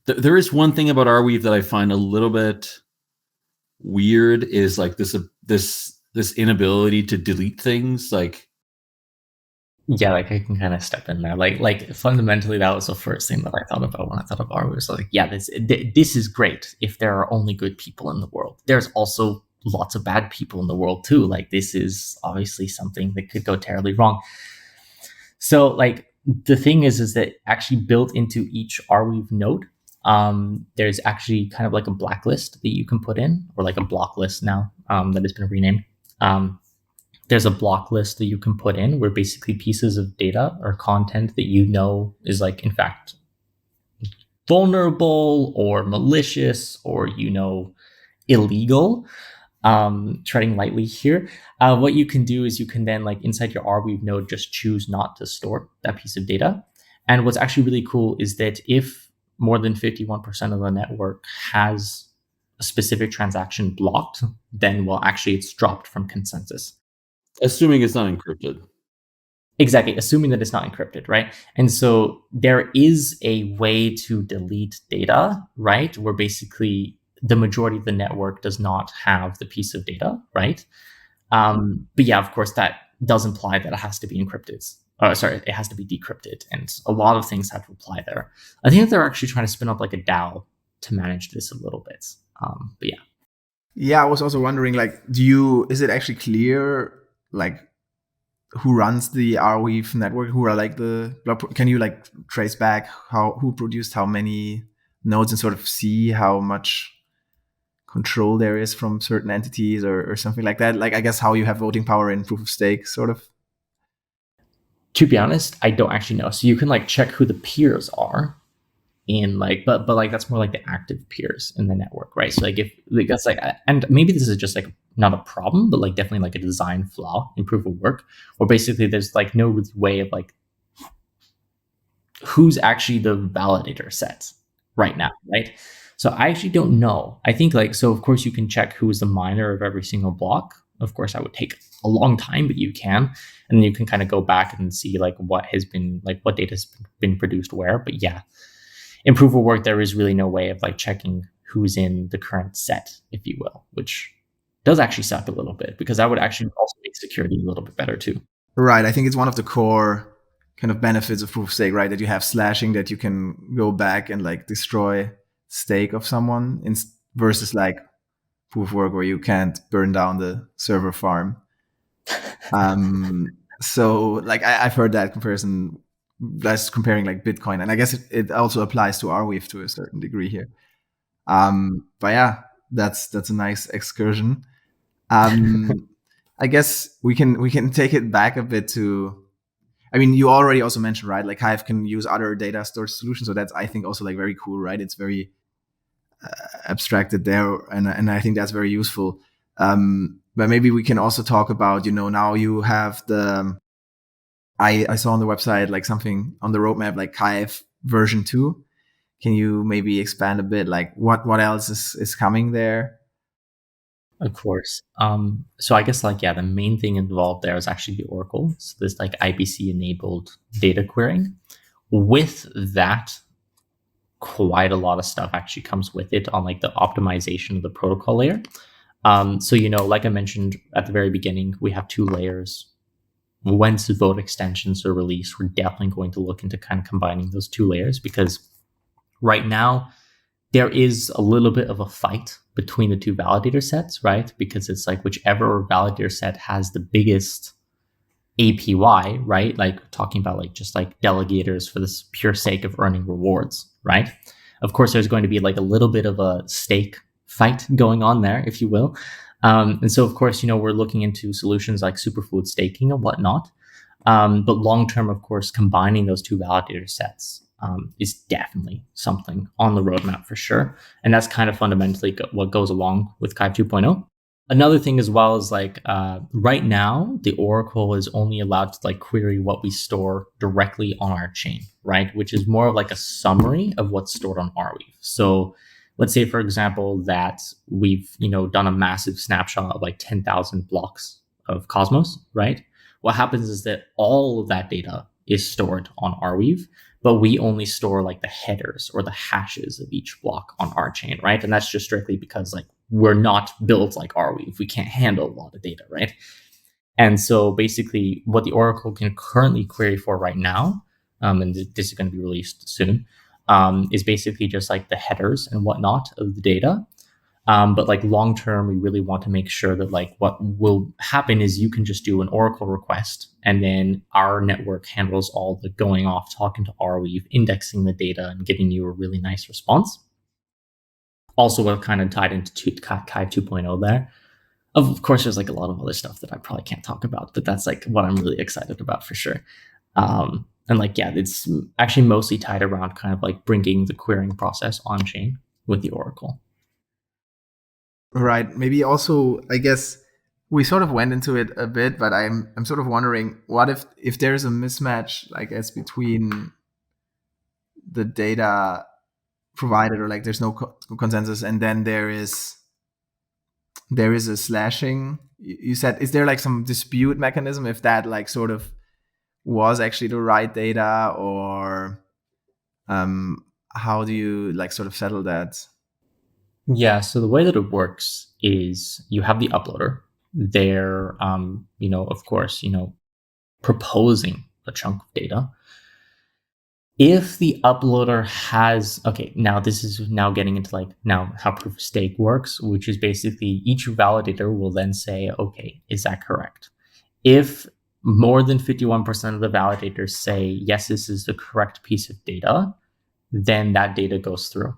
There is one thing about Arweave that I find a little bit weird, is like this inability to delete things. Like, yeah, like I can kind of step in there. Like fundamentally, that was the first thing that I thought about when I thought of Arweave. Was like, yeah, this is great if there are only good people in the world. There's also lots of bad people in the world too. Like, this is obviously something that could go terribly wrong. So like the thing is that actually built into each Arweave node, there's actually kind of like a blacklist that you can put in, or like a block list now that has been renamed. There's a block list that you can put in where basically pieces of data or content that is like in fact vulnerable or malicious or illegal. Treading lightly here. What you can do is you can then, like inside your Arweave node, just choose not to store that piece of data. And what's actually really cool is that if more than 51% of the network has a specific transaction blocked, then actually it's dropped from consensus. Assuming it's not encrypted. Exactly, assuming that it's not encrypted, right? And so there is a way to delete data, right? Where basically the majority of the network does not have the piece of data, right? But yeah, of course, that does imply that it has to be encrypted. It has to be decrypted, and a lot of things have to apply there. I think they're actually trying to spin up like a DAO to manage this a little bit. But yeah. Yeah, I was also wondering, like, is it actually clear, like, who runs the Arweave network, who are like the can you like trace back who produced how many nodes and sort of see how much control there is from certain entities or something like that? Like, I guess how you have voting power in proof of stake, sort of. To be honest, I don't actually know. So you can like check who the peers are in like, but like that's more like the active peers in the network, right? So like if like that's like, and maybe this is just like not a problem, but like definitely like a design flaw in proof of work, where basically there's like no way of like who's actually the validator set right now, right? So I actually don't know. I think like, so of course you can check who is the miner of every single block. Of course, that would take a long time, but you can. And then you can kind of go back and see like what has been, like what data has been produced where. But yeah, in proof of work, there is really no way of like checking who's in the current set, if you will, which does actually suck a little bit because that would actually also make security a little bit better too. Right. I think it's one of the core kind of benefits of proof of stake, right? That you have slashing, that you can go back and like destroy stake of someone versus like proof of work where you can't burn down the server farm. So like I've heard that comparison. That's comparing like Bitcoin, and I guess it also applies to Arweave to a certain degree here. But yeah, that's a nice excursion. I guess we can take it back a bit to. I mean, you already also mentioned, right? Like KYVE can use other data storage solutions, so that's I think also like very cool, right? It's very abstracted there, and I think that's very useful. But maybe we can also talk about, now you have the. I saw on the website like something on the roadmap like KYVE version 2. Can you maybe expand a bit, like what else is coming there? Of course. So I guess like, yeah, the main thing involved there is actually the Oracle. So this like IBC enabled data querying. With that, quite a lot of stuff actually comes with it on like the optimization of the protocol layer. So, like I mentioned at the very beginning, we have 2 layers. Once vote extensions are released, we're definitely going to look into kind of combining those 2 layers, because right now there is a little bit of a fight between the 2 validator sets, right? Because it's like whichever validator set has the biggest APY, right? Like talking about like just like delegators for this pure sake of earning rewards, right? Of course, there's going to be like a little bit of a stake fight going on there, if you will. And so, of course, we're looking into solutions like superfluid staking and whatnot. But long term, of course, combining those 2 validator sets is definitely something on the roadmap for sure. And that's kind of fundamentally what goes along with KYVE 2.0. Another thing as well is like right now, the Oracle is only allowed to like query what we store directly on our chain, right? Which is more of like a summary of what's stored on Arweave. So let's say, for example, that we've, done a massive snapshot of like 10,000 blocks of Cosmos, right? What happens is that all of that data is stored on Arweave, but we only store like the headers or the hashes of each block on our chain, right? And that's just strictly because like we're not built like Arweave. We can't handle a lot of data, right? And so basically what the Oracle can currently query for right now, and this is going to be released soon, is basically just like the headers and whatnot of the data. But like long term, we really want to make sure that like what will happen is you can just do an Oracle request, and then our network handles all the going off, talking to Arweave, indexing the data, and giving you a really nice response. Also, we're kind of tied into KYVE 2.0 there. Of course, there's like a lot of other stuff that I probably can't talk about, but that's like what I'm really excited about for sure. And like, yeah, it's actually mostly tied around kind of like bringing the querying process on chain with the Oracle. Right. Maybe also, I guess we sort of went into it a bit, but I'm sort of wondering, what if there's a mismatch, I guess, between the data provided, or like there's no consensus, and then there is a slashing. You said, is there like some dispute mechanism if that like sort of was actually the right data, or how do you like sort of settle that? Yeah, so the way that it works is you have the uploader. They're, of course, proposing a chunk of data. If the uploader has, okay, now this is now getting into like now how proof of stake works, which is basically each validator will then say, okay, is that correct? If more than 51% of the validators say, yes, this is the correct piece of data, then that data goes through.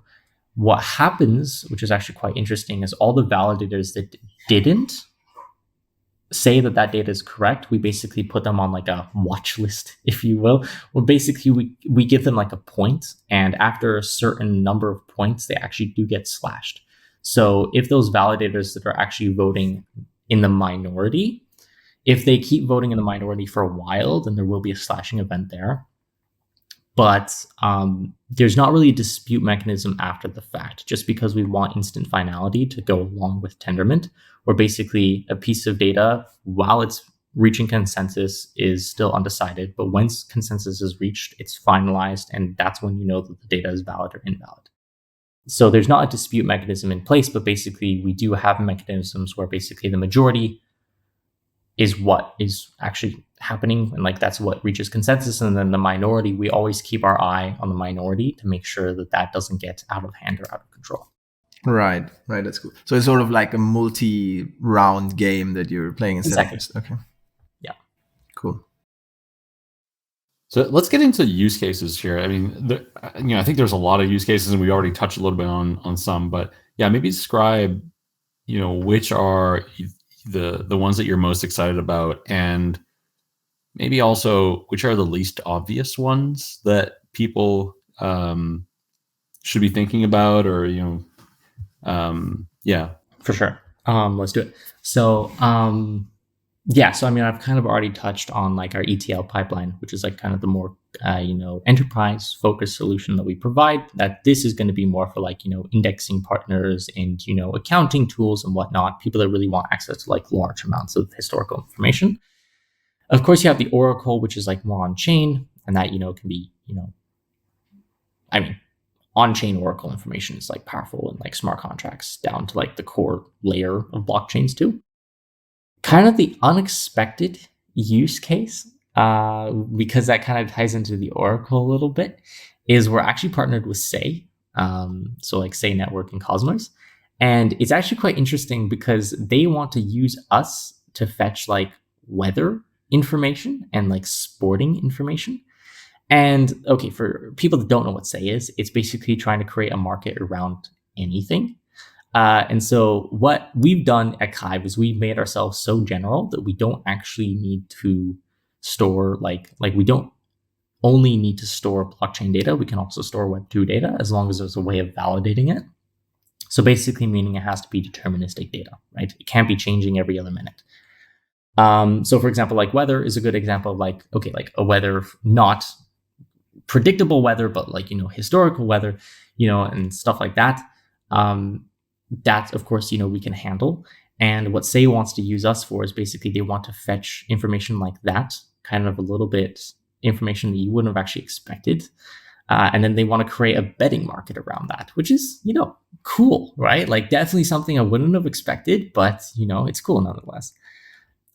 What happens, which is actually quite interesting, is all the validators that didn't say that that data is correct, we basically put them on like a watch list, if you will. Well, basically we give them like a point, and after a certain number of points, they actually do get slashed. So if those validators that are actually voting in the minority, if they keep voting in the minority for a while, then there will be a slashing event there. But there's not really a dispute mechanism after the fact, just because we want instant finality to go along with tendermint, where basically a piece of data, while it's reaching consensus, is still undecided. But once consensus is reached, it's finalized, and that's when you know that the data is valid or invalid. So there's not a dispute mechanism in place, but basically we do have mechanisms where basically the majority is what is actually happening, and like that's what reaches consensus, and then the minority, we always keep our eye on the minority to make sure that that doesn't get out of hand or out of control. Right, that's cool. So it's sort of like a multi-round game that you're playing instead Exactly. of okay. Yeah, cool. So let's get into use cases here. I mean, I think there's a lot of use cases, and we already touched a little bit on some, but yeah, maybe describe, which are the ones that you're most excited about, and maybe also which are the least obvious ones that people should be thinking about, or yeah, for sure. Let's do it. So yeah, so I mean, I've kind of already touched on like our ETL pipeline, which is like kind of the more enterprise focused solution that we provide. That this is going to be more for like indexing partners and accounting tools and whatnot. People that really want access to like large amounts of historical information. Of course, you have the Oracle, which is like more on chain, and that can be I mean, on-chain Oracle information is like powerful and like smart contracts down to like the core layer of blockchains too. Kind of the unexpected use case, because that kind of ties into the Oracle a little bit, is we're actually partnered with Say, so like Say Network and Cosmos, and it's actually quite interesting because they want to use us to fetch like weather information and like sporting information. And okay, for people that don't know what Say is, it's basically trying to create a market around anything. And so what we've done at KYVE is we've made ourselves so general that we don't actually need to store like we don't only need to store blockchain data. We can also store Web2 data as long as there's a way of validating it. So basically meaning it has to be deterministic data, right? It can't be changing every other minute. So for example, like weather is a good example of like a weather, not predictable weather, but like, historical weather, and stuff like that. That of course, we can handle. And what Say wants to use us for is basically they want to fetch information like that, kind of a little bit information that you wouldn't have actually expected. And then they want to create a betting market around that, which is, cool, right? Like definitely something I wouldn't have expected, but, it's cool nonetheless.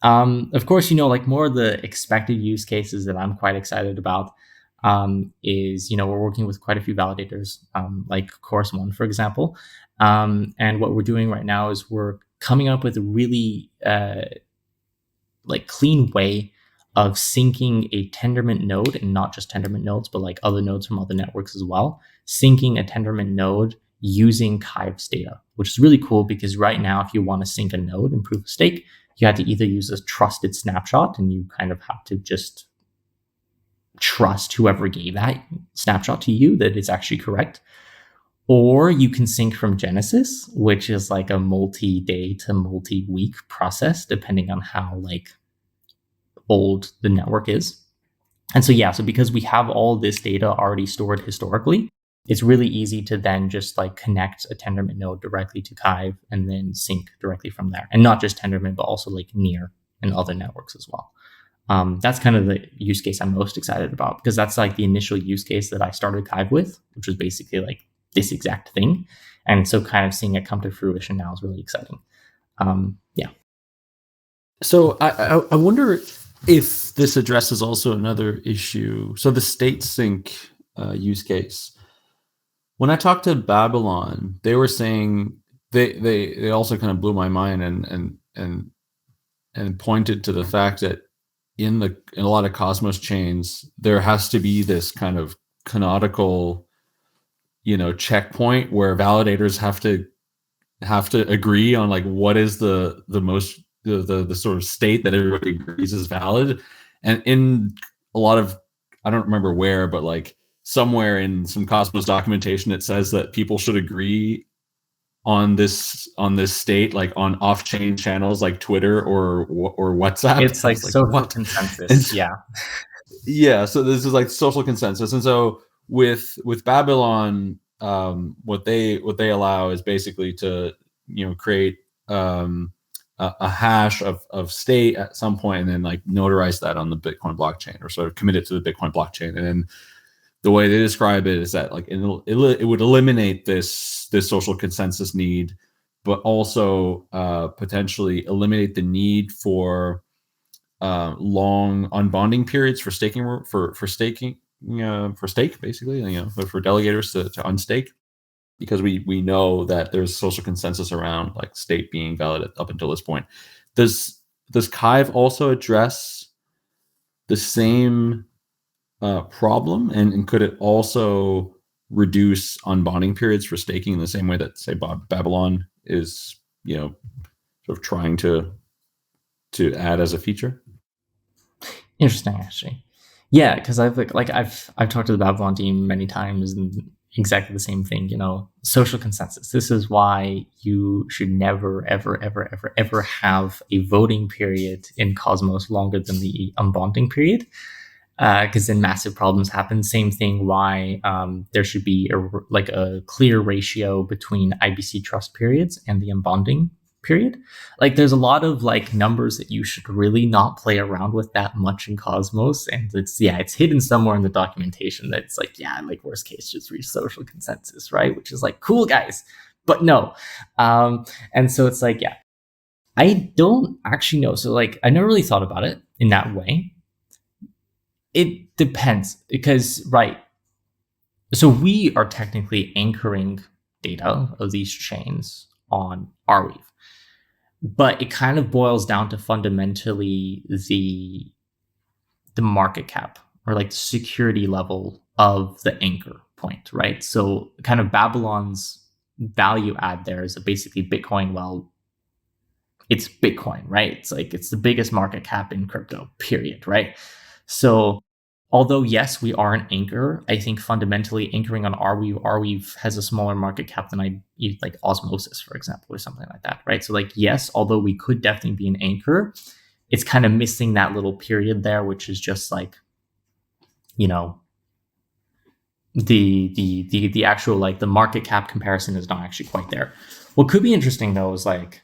Of course, like more of the expected use cases that I'm quite excited about is, we're working with quite a few validators, like Course One, for example. And what we're doing right now is we're coming up with a really like clean way of syncing a Tendermint node, and not just Tendermint nodes, but like other nodes from other networks as well, syncing a Tendermint node using KYVE's data, which is really cool because right now, if you want to sync a node and proof of stake, you have to either use a trusted snapshot, and you kind of have to just trust whoever gave that snapshot to you that it's actually correct. Or you can sync from Genesis, which is like a multi-day to multi-week process, depending on how like old the network is. And so, yeah, so because we have all this data already stored historically, it's really easy to then just like connect a Tendermint node directly to KYVE and then sync directly from there. And not just Tendermint, but also like Near and other networks as well. That's kind of the use case I'm most excited about, because that's like the initial use case that I started KYVE with, which was basically like this exact thing. And so kind of seeing it come to fruition now is really exciting. Yeah. So I wonder if this addresses also another issue. So the state sync use case. When I talked to Babylon, they were saying they also kind of blew my mind and pointed to the fact that in a lot of Cosmos chains, there has to be this kind of canonical, checkpoint where validators have to agree on like what is the most the sort of state that everybody agrees is valid. And in a lot of, I don't remember where, but like somewhere in some Cosmos documentation, it says that people should agree on this state, like on off-chain channels like Twitter or WhatsApp. It's like social consensus. Yeah. So this is like social consensus. And so with Babylon, what they allow is basically to create a hash of state at some point, and then like notarize that on the Bitcoin blockchain, or sort of commit it to the Bitcoin blockchain. And then the way they describe it is that like it would eliminate this social consensus need, but also potentially eliminate the need for long unbonding periods for staking, for stake basically, for delegators to unstake, because we know that there's social consensus around like state being valid up until this point. Does KYVE also address the same problem, and could it also reduce unbonding periods for staking in the same way that, say, Babylon is sort of trying to add as a feature? Interesting, actually. Yeah, because I've talked to the Babylon team many times, and exactly the same thing. Social consensus. This is why you should never, ever, ever, ever, ever have a voting period in Cosmos longer than the unbonding period, because then massive problems happen. Same thing. Why there should be a clear ratio between IBC trust periods and the unbonding period. Like there's a lot of like numbers that you should really not play around with that much in Cosmos, and it's hidden somewhere in the documentation that it's like, worst case, just reach social consensus, right? Which is like, cool, guys, but no. And so it's like, I don't actually know. So like I never really thought about it in that way. It depends, because so we are technically anchoring data of these chains on Arweave. But it kind of boils down to fundamentally the market cap, or like the security level of the anchor point, right? So kind of Babylon's value add there is basically Bitcoin. Well, it's Bitcoin, right? It's like it's the biggest market cap in crypto, period, right? So although, yes, we are an anchor, I think fundamentally anchoring on Arweave has a smaller market cap than like Osmosis, for example, or something like that, right? So like, yes, although we could definitely be an anchor, it's kind of missing that little period there, which is just like, the actual, like the market cap comparison is not actually quite there. What could be interesting though is like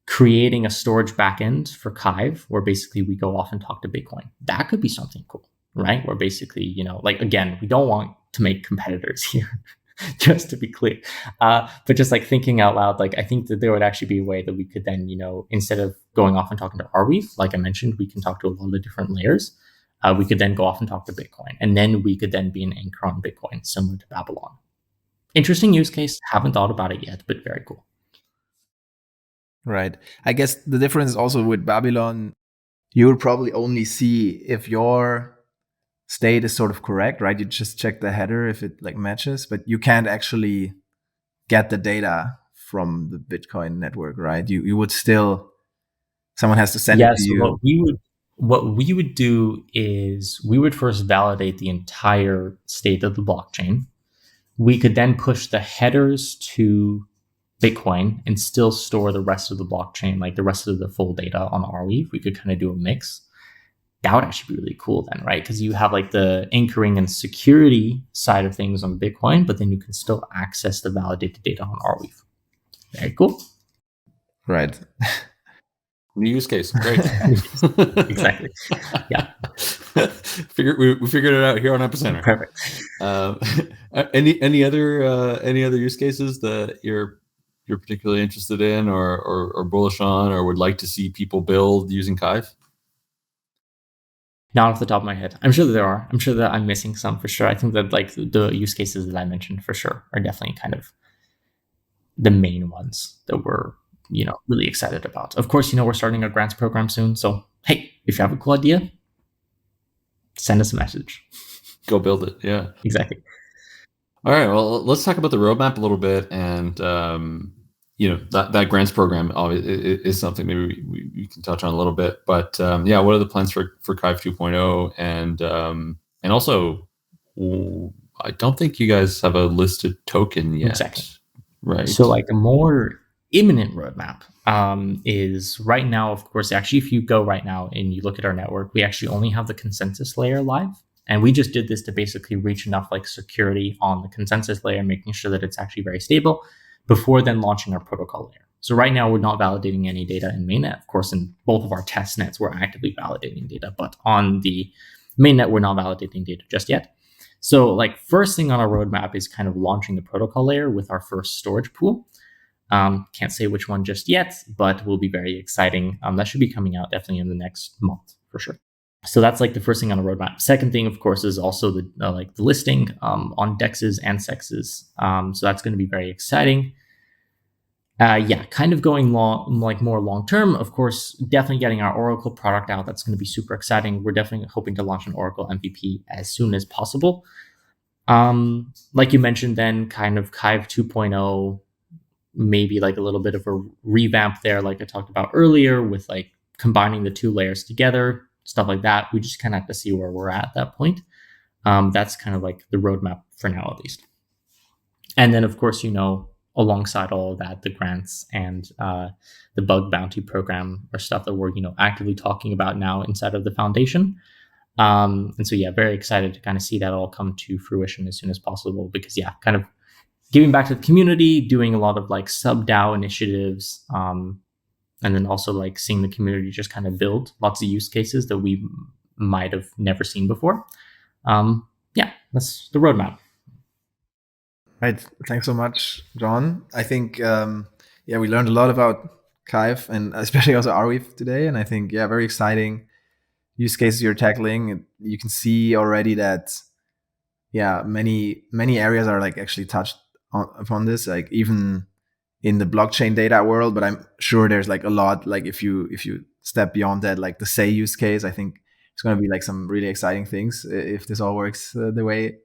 creating a storage backend for KYVE where basically we go off and talk to Bitcoin. That could be something cool. Right? Where basically, like, again, we don't want to make competitors here, just to be clear. But just like thinking out loud, like, I think that there would actually be a way that we could then, instead of going off and talking to Arweave, like I mentioned, we can talk to a lot of different layers. We could then go off and talk to Bitcoin. And then we could then be an anchor on Bitcoin, similar to Babylon. Interesting use case. Haven't thought about it yet, but very cool. Right. I guess the difference also with Babylon, you will probably only see if your state is sort of correct, right? You just check the header if it like matches, but you can't actually get the data from the Bitcoin network, right? You would still, someone has to send it to you. What we would do is we would first validate the entire state of the blockchain. We could then push the headers to Bitcoin and still store the rest of the blockchain, like the rest of the full data on Arweave. We could kind of do a mix. That would actually be really cool then, right? Because you have like the anchoring and security side of things on Bitcoin, but then you can still access the validated data on Arweave. Very cool. Right. New use case. Great. Exactly. Yeah. We figured it out here on Epicenter. Perfect. Any other use cases that you're particularly interested in or bullish on, or would like to see people build using KYVE? Not off the top of my head. I'm sure that there are. I'm sure that I'm missing some for sure. I think that like the use cases that I mentioned for sure are definitely kind of the main ones that we're, really excited about. Of course, we're starting a grants program soon. So hey, if you have a cool idea, send us a message. Go build it. Yeah, exactly. All right. Well, let's talk about the roadmap a little bit, and that grants program is something maybe we can touch on a little bit. But yeah, what are the plans for KYVE 2.0, and also, I don't think you guys have a listed token yet. Exactly. Right. So like a more imminent roadmap is right now, of course, actually, if you go right now and you look at our network, we actually only have the consensus layer live. And we just did this to basically reach enough like security on the consensus layer, making sure that it's actually very stable before then launching our protocol layer. So right now we're not validating any data in mainnet. Of course, in both of our test nets, we're actively validating data, but on the mainnet, we're not validating data just yet. So like first thing on our roadmap is kind of launching the protocol layer with our first storage pool. Can't say which one just yet, but will be very exciting. That should be coming out definitely in the next month for sure. So that's like the first thing on the roadmap. Second thing, of course, is also the the listing on dexes and sexes. So that's going to be very exciting. Kind of going more long term. Of course, definitely getting our Oracle product out. That's going to be super exciting. We're definitely hoping to launch an Oracle MVP as soon as possible. Like you mentioned, then kind of KYVE 2.0, maybe like a little bit of a revamp there, like I talked about earlier, with like combining the two layers together. Stuff like that. We just kind of have to see where we're at that point. That's kind of like the roadmap for now, at least. And then, of course, alongside all of that, the grants and the bug bounty program are stuff that we're, actively talking about now inside of the foundation. And so, very excited to kind of see that all come to fruition as soon as possible, because, kind of giving back to the community, doing a lot of like sub DAO initiatives, and then also like seeing the community just kind of build lots of use cases that we might have never seen before. That's the roadmap. Right. Thanks so much, John. I think, we learned a lot about KYVE and especially also Arweave today. And I think, very exciting use cases you're tackling. You can see already that, many areas are like actually touched upon this, like even in the blockchain data world, but I'm sure there's like a lot, like if you step beyond that, like the say use case, I think it's going to be like some really exciting things if this all works the way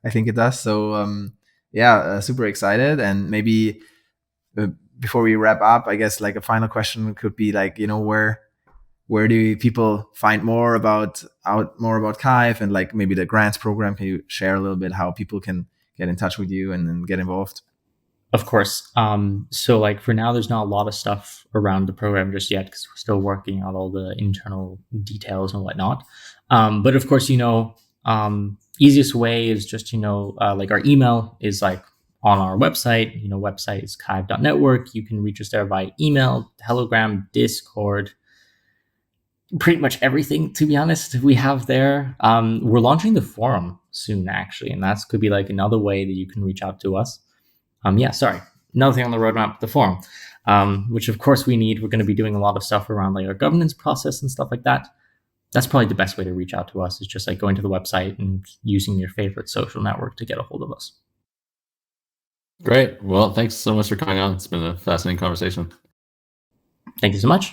I think it does. So super excited. And maybe before we wrap up, I guess like a final question could be like, where do people find more about KYVE and like maybe the grants program? Can you share a little bit how people can get in touch with you and get involved? Of course. So like for now, there's not a lot of stuff around the program just yet because we're still working on all the internal details and whatnot. But of course, easiest way is just, like our email is like on our website. Website is kyve.network. You can reach us there by email, Telegram, Discord, pretty much everything, to be honest, we have there. We're launching the forum soon, actually, and that could be like another way that you can reach out to us. Another thing on the roadmap, the forum, which of course we need. We're going to be doing a lot of stuff around like our governance process and stuff like that. That's probably the best way to reach out to us, is just like going to the website and using your favorite social network to get a hold of us. Great. Well, thanks so much for coming on. It's been a fascinating conversation. Thank you so much.